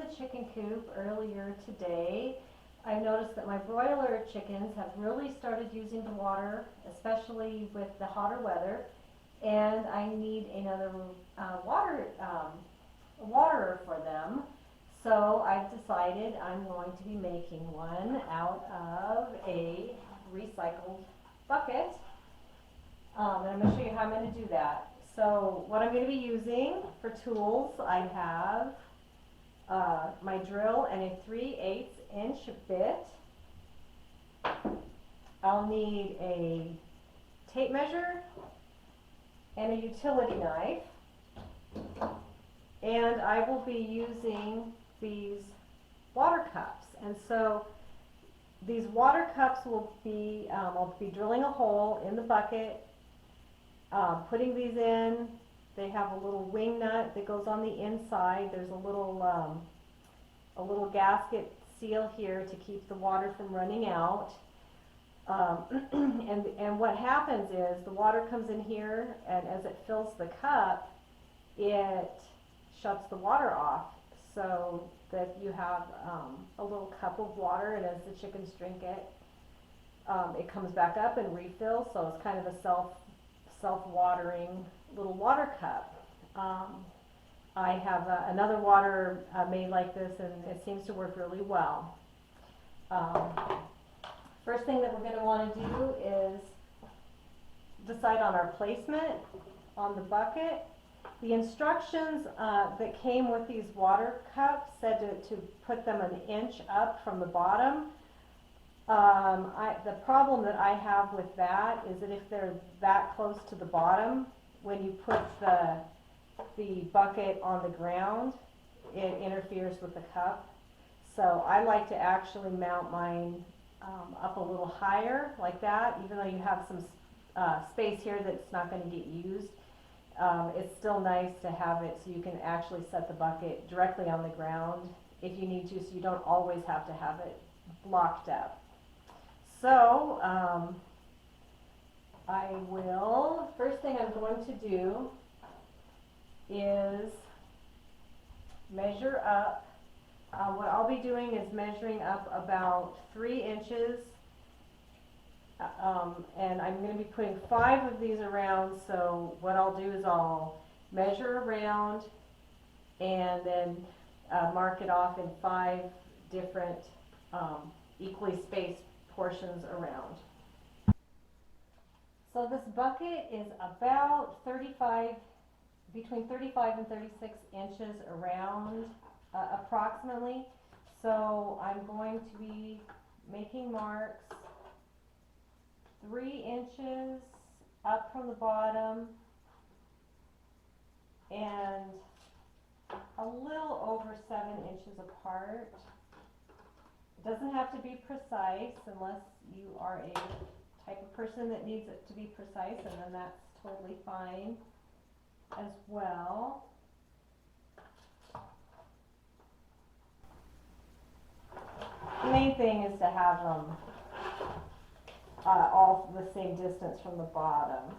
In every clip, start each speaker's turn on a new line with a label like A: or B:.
A: the chicken coop earlier today. I noticed that my broiler chickens have really started using the water, especially with the hotter weather, and I need another waterer for them. So I've decided I'm going to be making one out of a recycled bucket. And I'm going to show you how I'm going to do that. So what I'm going to be using for tools, I have my drill and a 3/8 inch bit. I'll need a tape measure and a utility knife. And I will be using these water cups. And so these water cups will be, I'll be drilling a hole in the bucket, putting these in. They have a little wing nut that goes on the inside. There's a little gasket seal here to keep the water from running out. And what happens is the water comes in here, and as it fills the cup, it shuts the water off so that you have a little cup of water, and as the chickens drink it, it comes back up and refills. So it's kind of a self-watering little water cup. I have another water made like this, and it seems to work really well. First thing that we're going to want to do is decide on our placement on the bucket. The instructions that came with these water cups said to put them an inch up from the bottom. The problem that I have with that is that if they're that close to the bottom, when you put the bucket on the ground, it interferes with the cup. So I like to actually mount mine up a little higher like that, even though you have some space here that's not going to get used. It's still nice to have it so you can actually set the bucket directly on the ground if you need to, so you don't always have to have it blocked up. So first thing I'm going to do is measure up. What I'll be doing is measuring up about 3 inches. And I'm going to be putting 5 of these around, so what I'll do is I'll measure around and then mark it off in 5 different equally spaced portions around. So this bucket is about between 35 and 36 inches around approximately. So I'm going to be making marks 3 inches up from the bottom and a little over 7 inches apart. It doesn't have to be precise unless you are a type of person that needs it to be precise, and then that's totally fine as well. The main thing is to have them all the same distance from the bottom.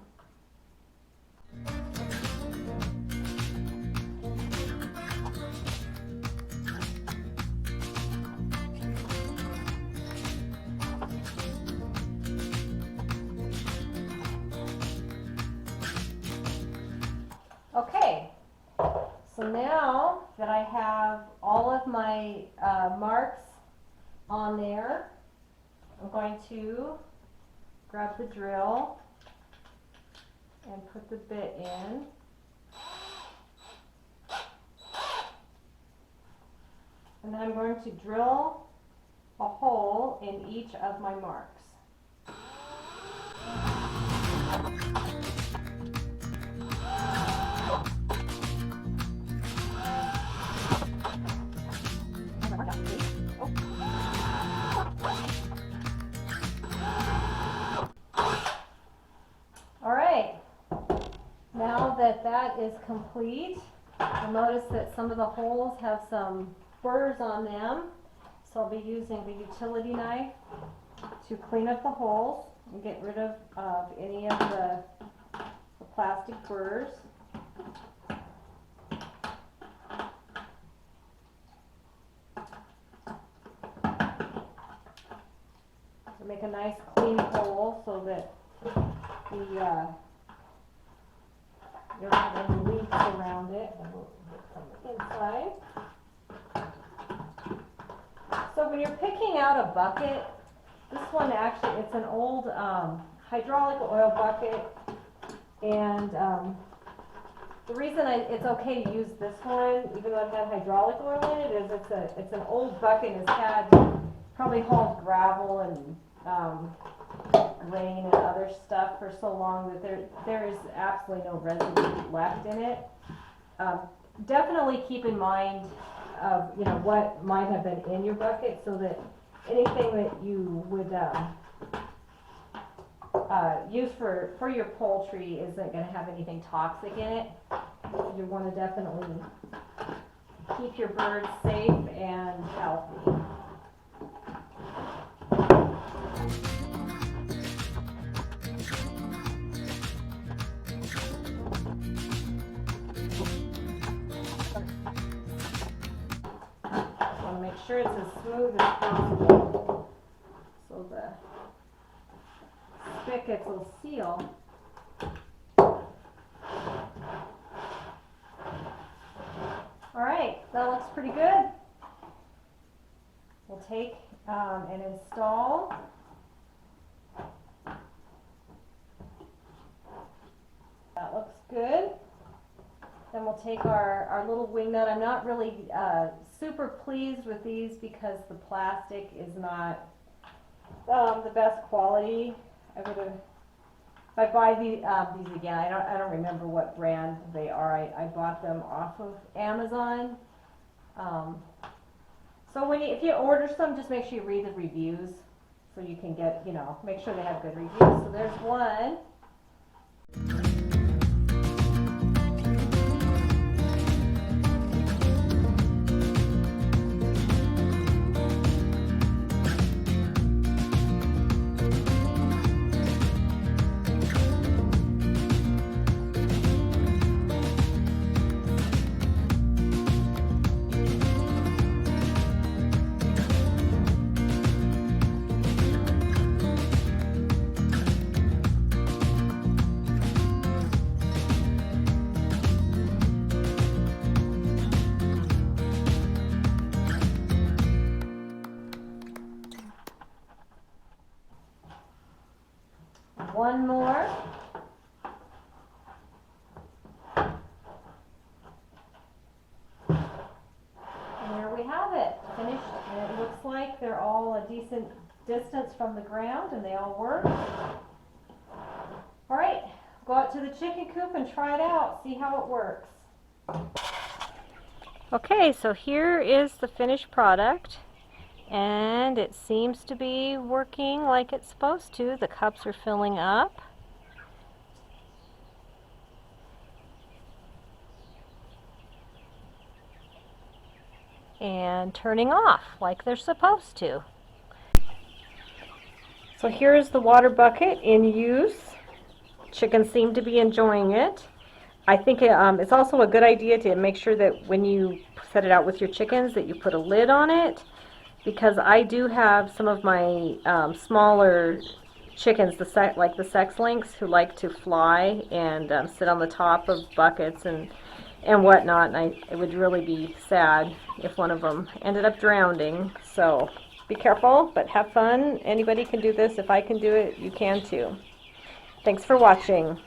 A: Okay, so now that I have all of my marks on there, I'm going to grab the drill and put the bit in. And then I'm going to drill a hole in each of my marks. Now that that is complete, you'll notice that some of the holes have some burrs on them. So I'll be using the utility knife to clean up the holes and get rid of any of the plastic burrs. make a nice clean hole so that you don't have any leaks around it from the inside. So when you're picking out a bucket, this one actually, it's an old hydraulic oil bucket, and the reason it's okay to use this one, even though it had hydraulic oil in it, is it's an old bucket and it's had probably hauled gravel and grain and other stuff for so long that there is absolutely no residue left in it. Definitely keep in mind of what might have been in your bucket, so that anything that you would use for your poultry isn't going to have anything toxic in it. You want to definitely keep your birds safe and healthy. Want to make sure it's as smooth as possible so the spigots will seal. Alright, that looks pretty good. We'll take and install that. Looks good. Then we'll take our little wing nut. I'm not really super pleased with these because the plastic is not the best quality. If I buy these again, I don't remember what brand they are. I bought them off of Amazon. So if you order some, just make sure you read the reviews so you can get, make sure they have good reviews. So there's one. One more. And there we have it, finished. And it looks like they're all a decent distance from the ground and they all work. All right, go out to the chicken coop and try it out, see how it works. Okay, so here is the finished product. And it seems to be working like it's supposed to. The cups are filling up. And turning off like they're supposed to. So here's the water bucket in use. Chickens seem to be enjoying it. I think it's also a good idea to make sure that when you set it out with your chickens that you put a lid on it. Because I do have some of my smaller chickens, like the sex lynx, who like to fly and sit on the top of buckets and whatnot. And it would really be sad if one of them ended up drowning. So be careful, but have fun. Anybody can do this. If I can do it, you can too. Thanks for watching.